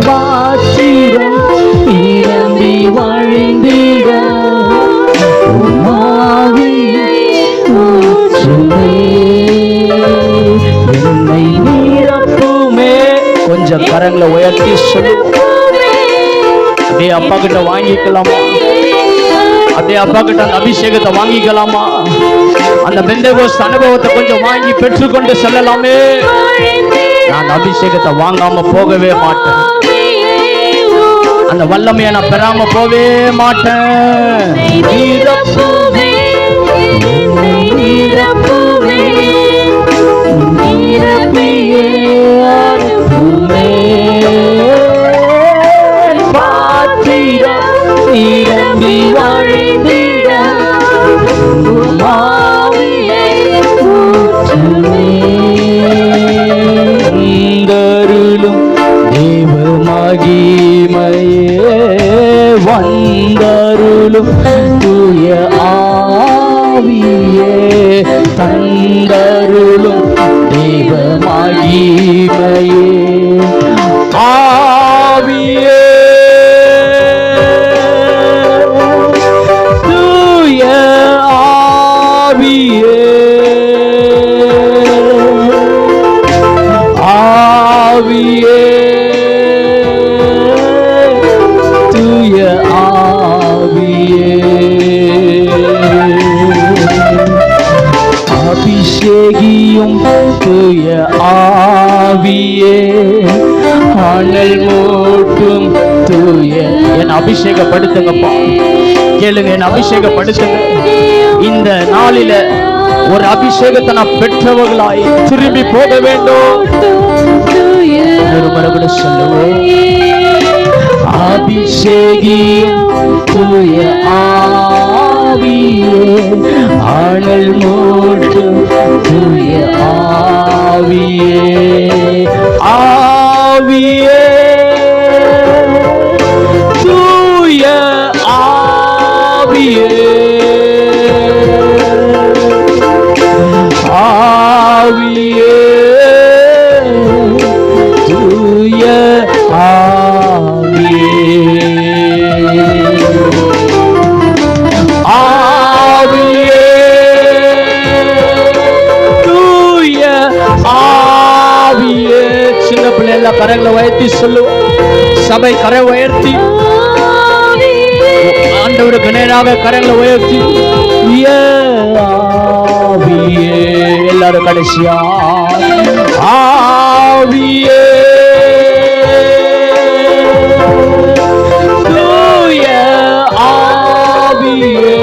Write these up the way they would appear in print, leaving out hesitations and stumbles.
பாத்திரம் நிரம்பி வழிந்திட உம்மாவியை ஊற்றுமே என்னை நிரப்புமே. கொஞ்சம் கரங்களை உயர்த்தி சொல்லு. அப்படியே அப்பா கிட்ட வாங்கிக்கலாமா? அப்படியே அப்பா கிட்ட அந்த அபிஷேகத்தை வாங்கிக்கலாமா? அந்த பெந்தேகோஸ்து அனுபவத்தை கொஞ்சம் வாங்கி பெற்றுக்கொண்டு செல்லலாமே. நான் அபிஷேகத்தை வாங்காம போகவே மாட்டேன். அந்த வல்லமையை நான் பெறாம போவே மாட்டேன். வந்தருளும் தூய ஆவியே தந்தருளும் தேவ மகிமையே ஆவியே தூய ஆவியே ஆவியே அபிஷேகியும் தூய ஆவியே அனல் மூட்டும் தூய. என் அபிஷேகப்படுத்துங்கப்பா. கேளுங்க, என் அபிஷேகப்படுத்துங்க. இந்த நாளில ஒரு அபிஷேகத்தை நான் பெற்றவர்களாய் திரும்பி போக வேண்டும். கூட சொல்லுவேன். அபிஷேகியும் தூய ஆவியே அனல் மூட்டும் தூய ஆவியே ஆவியே தூய ஆவியே ஆவியே தூய ஆவியே ஆவியே தூய ஆவியே. சின்ன பிள்ளை எல்லாம் கரங்களை உயர்த்தி சொல்லுவோம். சபை கரை உயர்த்தி ஆண்டவருக்கு நேராக கரங்களை உயர்த்தி ஆவியே. எல்லாரும் கடைசியா ஆவியே தூய ஆவியே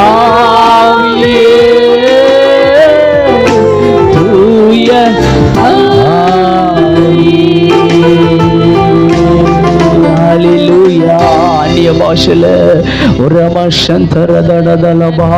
ஆவியே தூய ஹல்லேலூயா. அந்நிய பாஷையில ஒரு மஷந்தரதடதலபா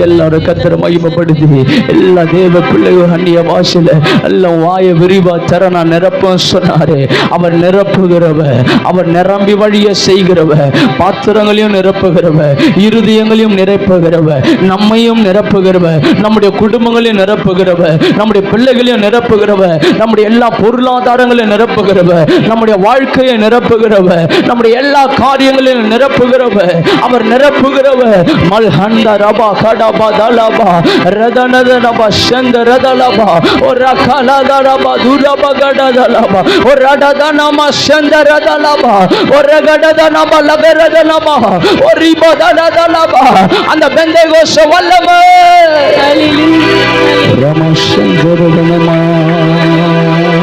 எல்லாரும் கர்த்தரை மகிமைப்படுத்தி எல்லா தேவ பிள்ளைகள் அந்நிய பாஷையில எல்லாம் வாய விரிவா தர நான் நிரப்பம் சொன்னாரு. அவர் நிரப்புகிறவர், அவர் நிரம்பி வழிய செய்கிறவர், பாத்திரங்களையும் நிரப்புகிறவர், இருதயங்களையும் நிரப்புகிறவர், நம்மையும் நிரப்புகிறவர், நம்முடைய குடும்பங்களையும் நிரப்புகிறவர், நம்முடைய பிள்ளைகளையும் நிரப்புகிறவர், நம்முடைய எல்லா பொருளாதாரங்களையும் நிரப்புகிறவர், நம்முடைய வாழ்க்கையை நிரப்புகிறவர், நம்முடைய எல்லா காரியங்களையும் நிரப்புகிறவர். அவர் நிரப்புகிறவர். மல்ஹந்த ரபா கடபா தலபா ரதனதனபா சந்தரதலபா ஒரகலதரபா துரபா கடதலபா ஒரடதனமா சந்தரதலபா ஒரகடதனபா லகரதனபா ஒரிபததலபா. அந்த பெந்தேகோஸ்து வல்லமை